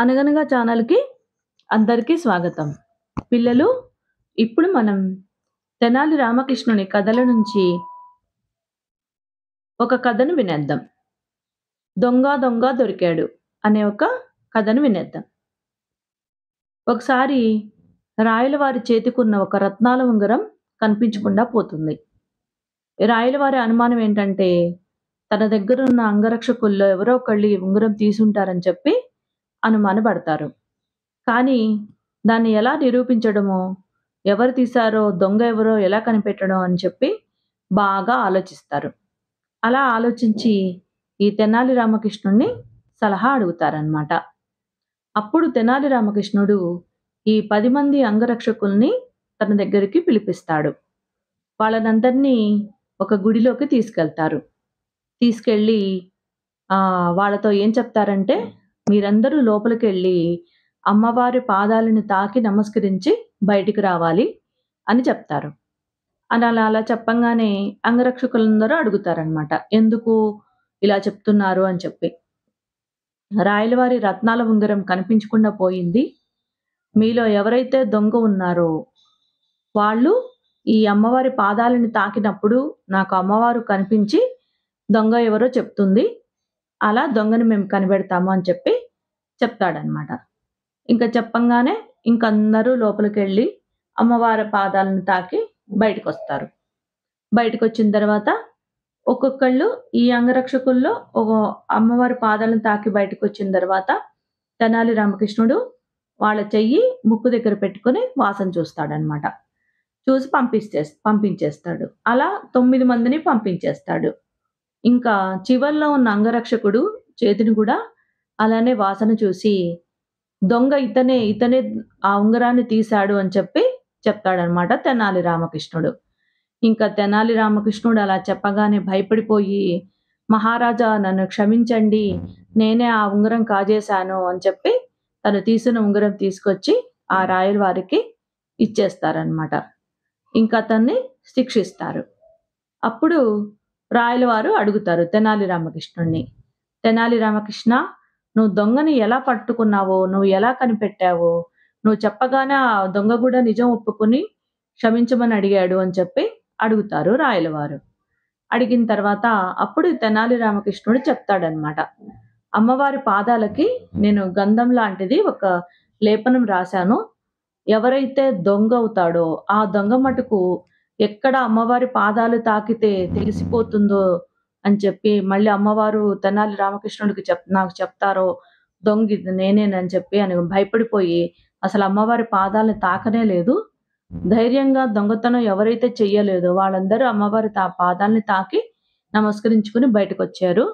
అనగనగా ఛానల్‌కి అందరికీ స్వాగతం. పిల్లలు, ఇప్పుడు మనం తెనాలి రామకృష్ణుని కథల నుంచి ఒక కథను వినేద్దాం. 'దొంగ దొంగ దొరికాడు' అనే ఒక కథను వినేద్దాం. ఒకసారి రాయలవారి చేతికున్న ఒక రత్నాల ఉంగరం కనిపించకుండా పోతుంది. రాయలవారి అనుమానం ఏంటంటే, తన దగ్గరున్న అంగరక్షకుల్లో ఎవరో ఒకళ్ళు ఈ ఉంగరం తీసుంటారని చెప్పి అనుమానపడతారు. కానీ దాన్ని ఎలా నిరూపించడమో, ఎవరు తీశారో, దొంగ ఎవరో ఎలా కనిపెట్టడం అని చెప్పి బాగా ఆలోచిస్తారు. అలా ఆలోచించి ఈ తెనాలి రామకృష్ణుడిని సలహా అడుగుతారనమాట. అప్పుడు తెనాలి రామకృష్ణుడు ఈ 10 మంది అంగరక్షకుల్ని తన దగ్గరికి పిలిపిస్తాడు. వాళ్ళనందరినీ ఒక గుడిలోకి తీసుకెళ్తారు. తీసుకెళ్ళి వాళ్ళతో ఏం చెప్తారంటే, మీరందరూ లోపలికెళ్ళి అమ్మవారి పాదాలను తాకి నమస్కరించి బయటికి రావాలి అని చెప్తారు. అలా చెప్పంగానే అంగరక్షకులందరూ అడుగుతారనమాట. ఎందుకు ఇలా చెప్తున్నారు అని చెప్పి. రాయలవారి రత్నాల ఉంగరం కనిపించకుండా పోయింది. మీలో ఎవరైతే దొంగ ఉన్నారో వాళ్ళు ఈ అమ్మవారి పాదాలను తాకినప్పుడు నాకు అమ్మవారు కనిపించి దొంగ ఎవరో చెప్తుంది. అలా దొంగని మేము కనిపెడతాము అని చెప్పి చెప్తాడనమాట. ఇంక చెప్పంగానే ఇంకందరూ లోపలికెళ్ళి అమ్మవారి పాదాలను తాకి బయటకొస్తారు. బయటకొచ్చిన తర్వాత ఒక్కొక్కళ్ళు ఈ అంగరక్షకుల్లో అమ్మవారి పాదాలను తాకి బయటకొచ్చిన తర్వాత తెనాలి రామకృష్ణుడు వాళ్ళ చెయ్యి ముక్కు దగ్గర పెట్టుకొని వాసన చూస్తాడనమాట. చూసి పంపించేస్తాడు. అలా 9 మందిని పంపించేస్తాడు. ఇంకా చివర్లో ఉన్న అంగరక్షకుడు చేతిని కూడా అలానే వాసన చూసి దొంగ ఇతనే ఆ ఉంగరాన్ని తీశాడు అని చెప్పి చెప్తాడనమాట తెనాలి రామకృష్ణుడు. ఇంకా తెనాలి రామకృష్ణుడు అలా చెప్పగానే భయపడిపోయి, మహారాజా నన్ను క్షమించండి, నేనే ఆ ఉంగరం కాజేశాను అని చెప్పి తను తీసిన ఉంగరం తీసుకొచ్చి ఆ రాయల వారికి ఇచ్చేస్తారనమాట. ఇంకా అతన్ని శిక్షిస్తారు. అప్పుడు రాయల వారు అడుగుతారు తెనాలి రామకృష్ణుడిని, తెనాలి రామకృష్ణ, నువ్వు దొంగని ఎలా పట్టుకున్నావో, నువ్వు ఎలా కనిపెట్టావో, నువ్వు చెప్పగానే ఆ దొంగ కూడా నిజం ఒప్పుకొని క్షమించమని అడిగాడు అని చెప్పి అడుగుతారు రాయలవారు. అడిగిన తర్వాత అప్పుడు తెనాలి రామకృష్ణుడు చెప్తాడనమాట. అమ్మవారి పాదాలకి నేను గంధం లాంటిది ఒక లేపనం రాశాను. ఎవరైతే దొంగ అవుతాడో ఆ దొంగ మటుకు ఎక్కడ అమ్మవారి పాదాలు తాకితే తెలిసిపోతుందో అని చెప్పి మళ్ళీ అమ్మవారు తెనాలి రామకృష్ణుడికి నాకు చెప్తారో దొంగ నేనేనని చెప్పి అని భయపడిపోయి అసలు అమ్మవారి పాదాలను తాకనే లేదు. ధైర్యంగా దొంగతనం ఎవరైతే చెయ్యలేదో వాళ్ళందరూ అమ్మవారి పాదాలని తాకి నమస్కరించుకుని బయటకొచ్చారు.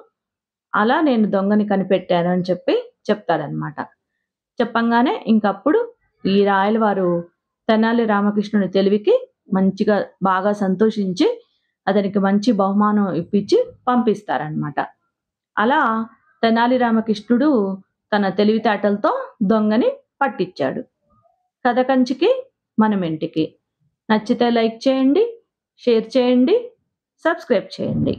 అలా నేను దొంగని కనిపెట్టాను అని చెప్పి చెప్తాడనమాట. చెప్పంగానే ఇంకప్పుడు ఈ రాయలవారు తెనాలి రామకృష్ణుని తెలివికి మంచిగా బాగా సంతోషించి అతనికి మంచి బహుమానం ఇప్పించి పంపిస్తారనమాట. అలా తెనాలి రామకృష్ణుడు తన తెలివితేటలతో దొంగని పట్టించాడు. కథ కంచికి మనమింటికి. నచ్చితే లైక్ చేయండి, షేర్ చేయండి, సబ్స్క్రైబ్ చేయండి.